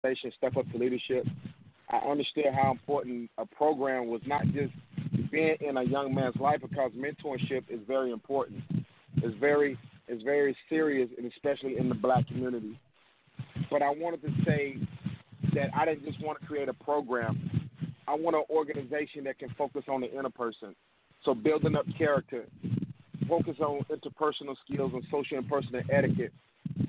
organization, Step Up to Leadership, I understood how important a program was, not just being in a young man's life, because mentorship is very important. It's very serious, and especially in the black community. But I wanted to say that I didn't just want to create a program. I want an organization that can focus on the inner person. So building up character, focus on interpersonal skills and social and personal etiquette,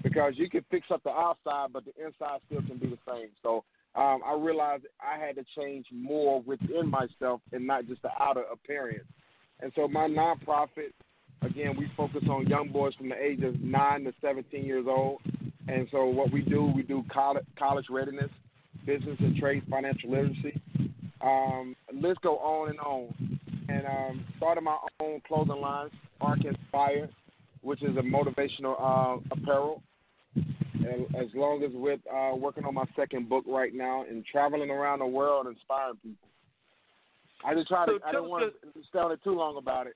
because you can fix up the outside, but the inside still can be the same. So I realized I had to change more within myself and not just the outer appearance. And so my nonprofit, again, we focus on young boys from the age of 9 to 17 years old. And so what we do college readiness, business and trade, financial literacy. Let's go on and on. And started my own clothing line, Ark Inspire, which is a motivational apparel. And as long as with working on my second book right now and traveling around the world inspiring people. I just try to. I don't want to stay on it too long about it.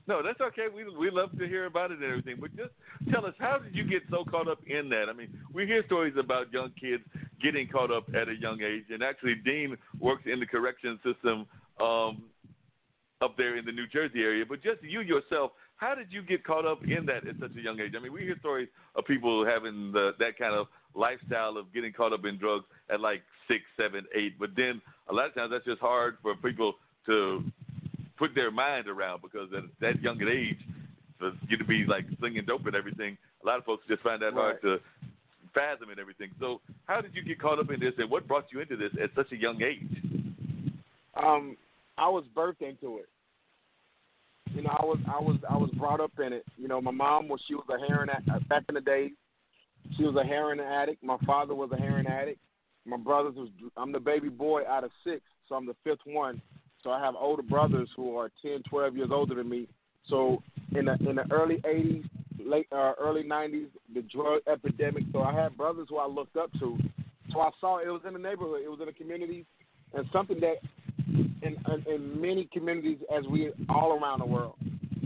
No, that's okay. We love to hear about it and everything. But just tell us, how did you get so caught up in that? I mean, we hear stories about young kids getting caught up at a young age, and actually Dean works in the correction system up there in the New Jersey area. But just you yourself, how did you get caught up in that at such a young age? I mean, we hear stories of people having that kind of lifestyle of getting caught up in drugs at like 6, 7, 8. But then a lot of times that's just hard for people to put their mind around, because at that young age, for you to be like slinging dope and everything, a lot of folks just find that hard to fathom and everything. So how did you get caught up in this, and what brought you into this at such a young age? I was birthed into it. You know, I was brought up in it. You know, my mom she was a heroin addict back in the day. She was a heroin addict. My father was a heroin addict. My brothers I'm the baby boy out of 6, so I'm the 5th one. So I have older brothers who are 10, 12 years older than me. So in the early 80s, early 90s, the drug epidemic. So I had brothers who I looked up to. So I saw it was in the neighborhood, it was in the communities, and something that in many communities as we all around the world.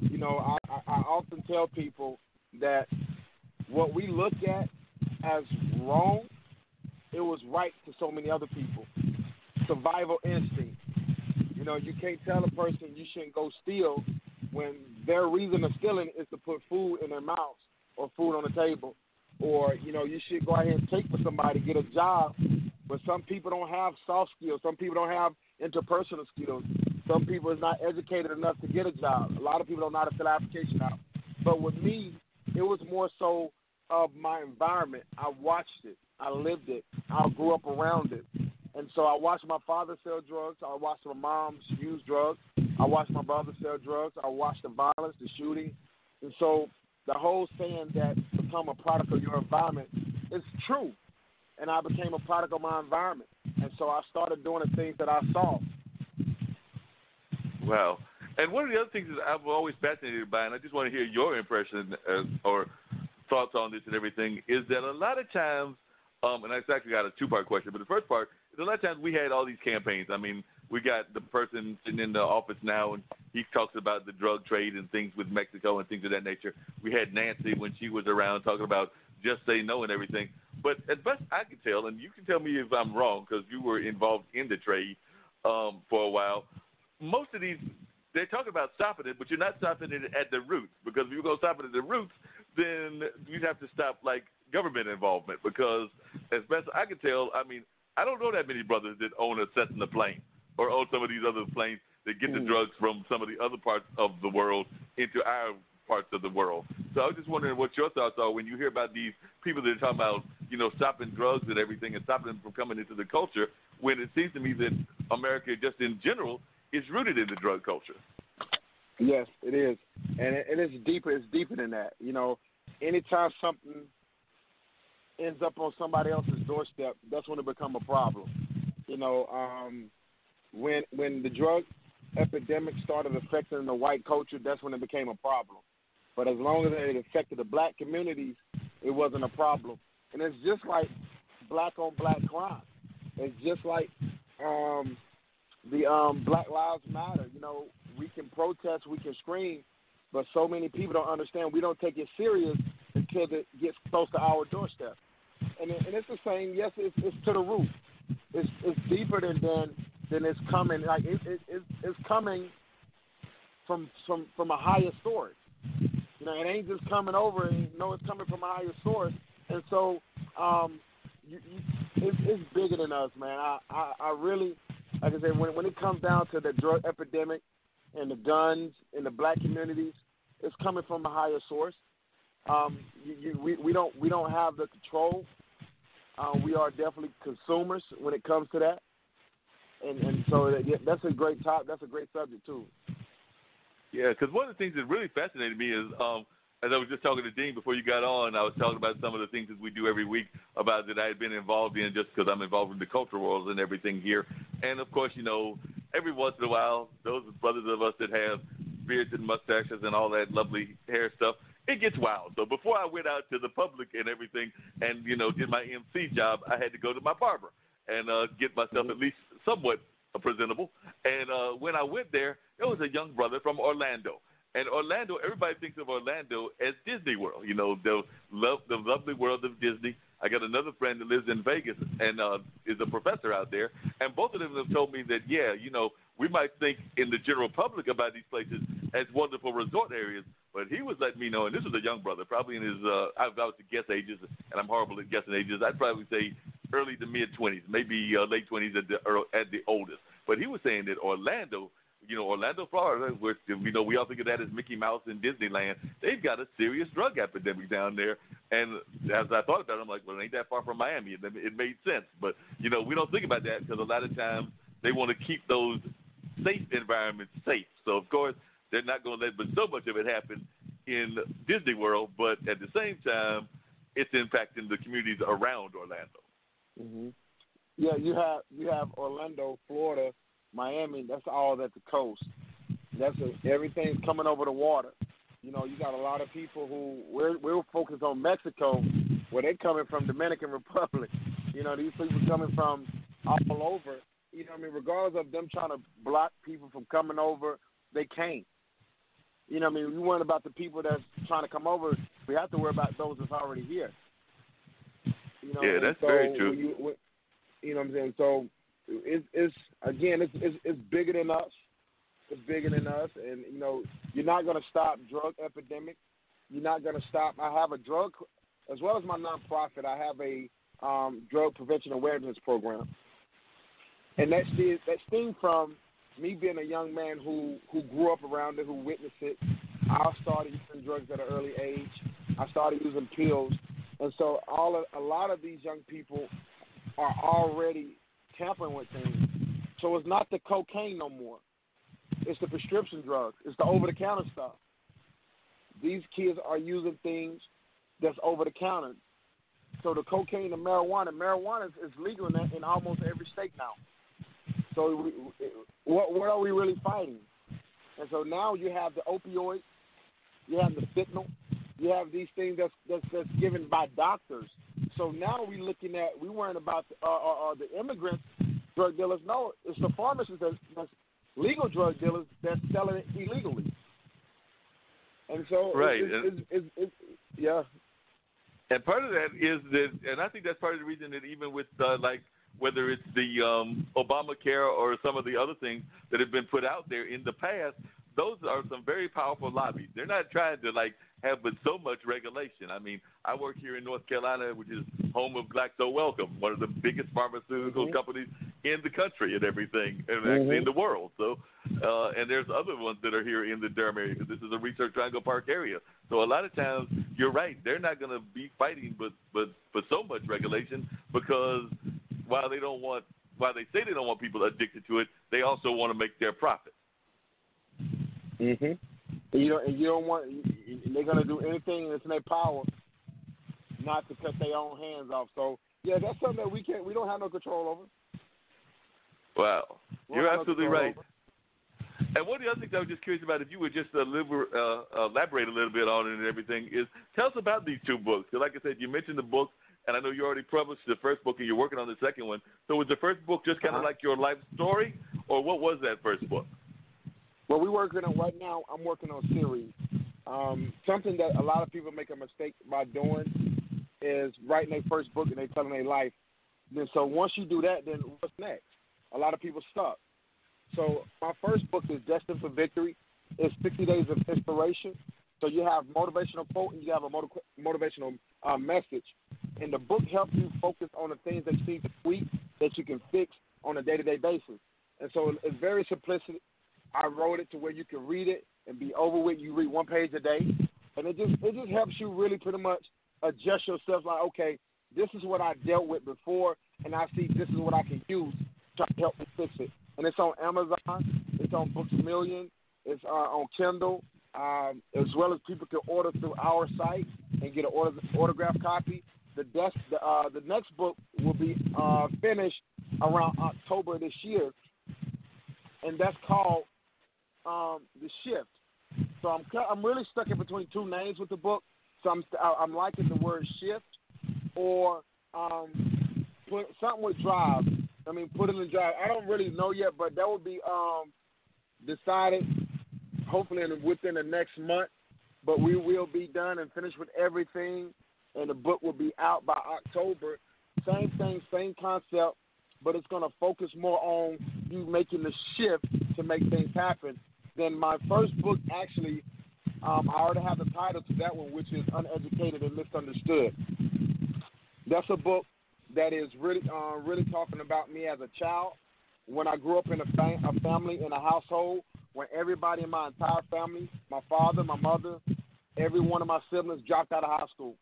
You know, I often tell people that what we look at as wrong, it was right to so many other people. Survival instinct. You know, you can't tell a person you shouldn't go steal when their reason of stealing is to put food in their mouths or food on the table. Or, you know, you should go ahead and take for somebody, get a job. But some people don't have soft skills. Some people don't have interpersonal skills. Some people is not educated enough to get a job. A lot of people don't know how to fill an application out. But with me, it was more so of my environment. I watched it. I lived it. I grew up around it. And so I watched my father sell drugs. I watched my mom use drugs. I watched my brother sell drugs. I watched the violence, the shooting. And so the whole saying that become a product of your environment is true. And I became a product of my environment. And so I started doing the things that I saw. Wow. And one of the other things that I'm always fascinated by, and I just want to hear your impression or thoughts on this and everything, is that a lot of times, and I actually got a two-part question, but the first part is a lot of times we had all these campaigns. I mean, we got the person sitting in the office now, and he talks about the drug trade and things with Mexico and things of that nature. We had Nancy when she was around talking about just say no and everything. But as best I can tell, and you can tell me if I'm wrong because you were involved in the trade for a while, most of these, they're talking about stopping it, but you're not stopping it at the roots, because if you're going to stop it at the roots, then you'd have to stop, like, government involvement, because as best I can tell, I mean, I don't know that many brothers that own a Cessna plane or own some of these other planes that get the drugs from some of the other parts of the world into our parts of the world. So I was just wondering what your thoughts are when you hear about these people that are talking about, you know, stopping drugs and everything and stopping them from coming into the culture, when it seems to me that America just in general is rooted in the drug culture. Yes, it is. And it's deeper. It's deeper than that. You know, anytime something ends up on somebody else's doorstep, that's when it becomes a problem. You know, when the drug epidemic started affecting the white culture, that's when it became a problem. But as long as it affected the black communities, it wasn't a problem. And it's just like black-on-black crime. It's just like the Black Lives Matter. You know, we can protest, we can scream, but so many people don't understand. We don't take it serious until it gets close to our doorstep. and it's the same. Yes, it's to the root. It's deeper than it's coming. Like it's coming from a higher source. You know, it ain't just coming over. It's coming from a higher source. And so, it's bigger than us, man. I really, like I said, when it comes down to the drug epidemic and the guns in the black communities, it's coming from a higher source. We don't have the control. We are definitely consumers when it comes to that, and so that's a great That's a great subject too. Yeah, because one of the things that really fascinated me is, as I was just talking to Dean before you got on, I was talking about some of the things that we do every week about that I had been involved in just because I'm involved in the cultural world and everything here. And, of course, every once in a while, those brothers of us that have beards and mustaches and all that lovely hair stuff, it gets wild. So before I went out to the public and everything and, did my MC job, I had to go to my barber and get myself at least somewhat presentable. And when I went there was a young brother from Orlando. And Orlando, everybody thinks of Orlando as Disney World, the lovely world of Disney. I got another friend that lives in Vegas and is a professor out there. And both of them have told me that, we might think in the general public about these places as wonderful resort areas. But he was letting me know, and this was a young brother, probably in his, I was to guess ages, and I'm horrible at guessing ages. I'd probably say early to mid-20s, maybe late 20s at the oldest. But he was saying that Orlando, Orlando, Florida, which, we all think of that as Mickey Mouse and Disneyland, they've got a serious drug epidemic down there. And as I thought about it, I'm like, well, it ain't that far from Miami. It made sense. But, we don't think about that because a lot of times they want to keep those safe environments safe. So, of course, they're not going to let but so much of it happen in Disney World. But at the same time, it's impacting the communities around Orlando. Mm-hmm. Yeah, you have Orlando, Florida, Miami. That's all at the coast. Everything's coming over the water. You got a lot of people who we're focused on Mexico, where they're coming from Dominican Republic. These people coming from all over. Regardless of them trying to block people from coming over, they can't. We worry about the people that's trying to come over. We have to worry about those that's already here. Yeah, that's very true. You know what I'm saying? So it's bigger than us. It's bigger than us, and you're not going to stop drug epidemic. You're not going to stop. I have a drug, as well as my nonprofit. I have a drug prevention awareness program, and that stemmed from me being a young man who grew up around it, who witnessed it. I started using drugs at an early age. I started using pills, and so a lot of these young people are already tampering with things. So it's not the cocaine no more. It's the prescription drugs. It's the over-the-counter stuff. These kids are using things that's over-the-counter. So the cocaine and marijuana is legal in almost every state now. So what are we really fighting? And so now you have the opioids, you have the fentanyl, you have these things that's given by doctors. So now we're worrying about the immigrants, drug dealers. No, it's the pharmacists that's legal drug dealers that's selling it illegally. And so right. It's yeah. And part of that is that, and I think that's part of the reason that even with whether it's the Obamacare or some of the other things that have been put out there in the past, those are some very powerful lobbies. They're not trying to have but so much regulation. I mean, I work here in North Carolina, which is home of Glaxo Wellcome, one of the biggest pharmaceutical companies in the country and everything, and actually in the world. So, and there's other ones that are here in the Durham area because this is a Research Triangle Park area. So a lot of times, you're right, they're not going to be fighting but so much regulation because while they say they don't want people addicted to it, they also want to make their profit. Mhm. You don't want. They're gonna do anything that's in their power not to cut their own hands off. So yeah, that's something that we don't have no control over. Wow, you're absolutely right. And one of the other things I was just curious about, if you would just elaborate a little bit on it and everything, is tell us about these two books. So like I said, you mentioned the books, and I know you already published the first book and you're working on the second one. So was the first book just kind of like your life story, or what was that first book? Well, we're working on right now. I'm working on a series. Something that a lot of people make a mistake by doing is writing their first book and they telling their life. Then so once you do that, then what's next? A lot of people stuck. So my first book is Destined for Victory. It's 60 Days of Inspiration. So you have motivational quote and you have a motivational message. And the book helps you focus on the things that you need to tweak that you can fix on a day-to-day basis. And so it's very simplistic. I wrote it to where you can read it and be over with. You read one page a day. And it just helps you really pretty much adjust yourself like, okay, this is what I dealt with before, and I see this is what I can use to help me fix it. And it's on Amazon. It's on Books A Million. It's on Kindle, as well as people can order through our site and get an autographed copy. The next book will be finished around October this year, and that's called The Shift. So I'm really stuck in between two names with the book. So I'm liking the word shift or put something with drive. I mean, put it in drive. I don't really know yet, but that will be decided hopefully within the next month. But we will be done and finished with everything, and the book will be out by October. Same thing, same concept, but it's going to focus more on you making the shift to make things happen. Then my first book, actually, I already have the title to that one, which is Uneducated and Misunderstood. That's a book that is really talking about me as a child. When I grew up in a family, in a household, when everybody in my entire family, my father, my mother, every one of my siblings dropped out of high school.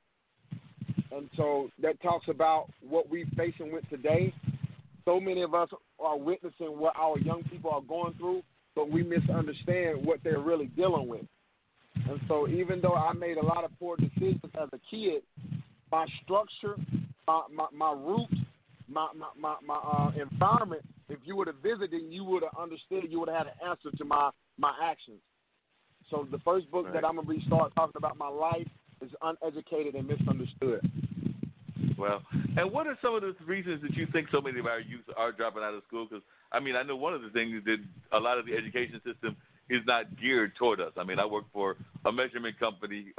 And so that talks about what we're facing with today. So many of us are witnessing what our young people are going through, but we misunderstand what they're really dealing with. And so even though I made a lot of poor decisions as a kid, my structure, my roots, my environment, if you would have visited, you would have understood, you would have had an answer to my actions. So the first book that I'm going to start talking about my life is Uneducated and Misunderstood. Well, and what are some of the reasons that you think so many of our youth are dropping out of school? Because, I mean, I know one of the things that a lot of the education system is not geared toward us. I mean, I work for a measurement company,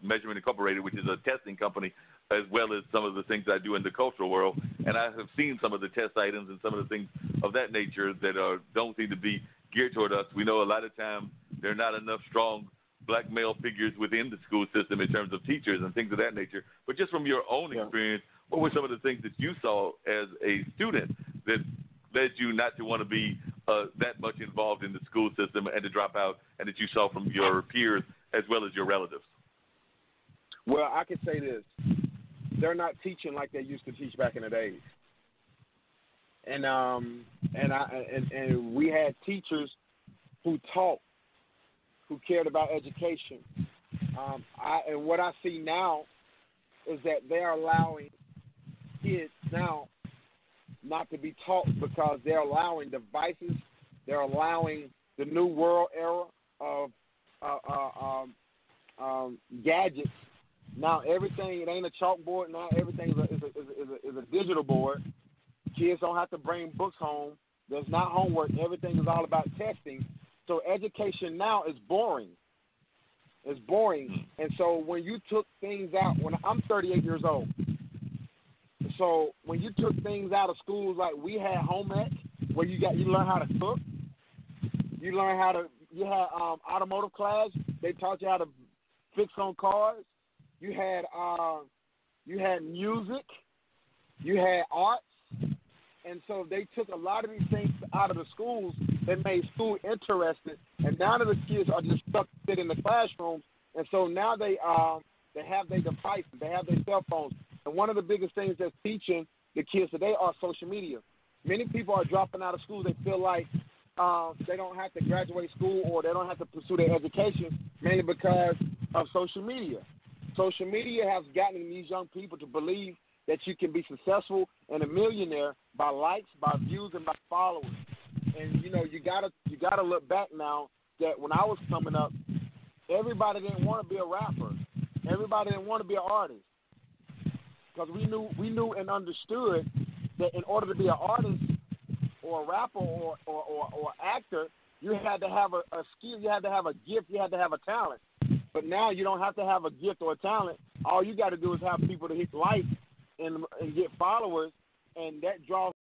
Measurement Incorporated, which is a testing company, as well as some of the things I do in the cultural world. And I have seen some of the test items and some of the things of that nature that don't seem to be geared toward us. We know a lot of times there are not enough strong black male figures within the school system in terms of teachers and things of that nature. But just from your own experience, what were some of the things that you saw as a student that led you not to want to be that much involved in the school system and to drop out, and that you saw from your peers as well as your relatives? Well, I can say this. They're not teaching like they used to teach back in the days. And we had teachers who taught, who cared about education. And what I see now is that they're allowing kids now not to be taught because they're allowing devices, they're allowing the new world era of gadgets. Now everything, it ain't a chalkboard. Now everything is a digital board. Kids don't have to bring books home. There's not homework. Everything is all about testing. So education now is boring. It's boring. And so when you took things out, when I'm 38 years old, so when you took things out of schools, like we had home ec, where you learn how to cook, you had automotive class, they taught you how to fix on cars, you had music, you had arts, and so they took a lot of these things out of the schools that made school interesting, and now the kids are just stuck to sit in the classrooms, and so now they have their devices, they have their cell phones. And one of the biggest things that's teaching the kids today are social media. Many people are dropping out of school. They feel like they don't have to graduate school or they don't have to pursue their education, mainly because of social media. Social media has gotten these young people to believe that you can be successful and a millionaire by likes, by views, and by followers. And you gotta look back now that when I was coming up, everybody didn't want to be a rapper. Everybody didn't want to be an artist. Because we knew and understood that in order to be an artist or a rapper or actor, you had to have a skill, you had to have a gift, you had to have a talent. But now you don't have to have a gift or a talent. All you got to do is have people to hit like and get followers, and that draws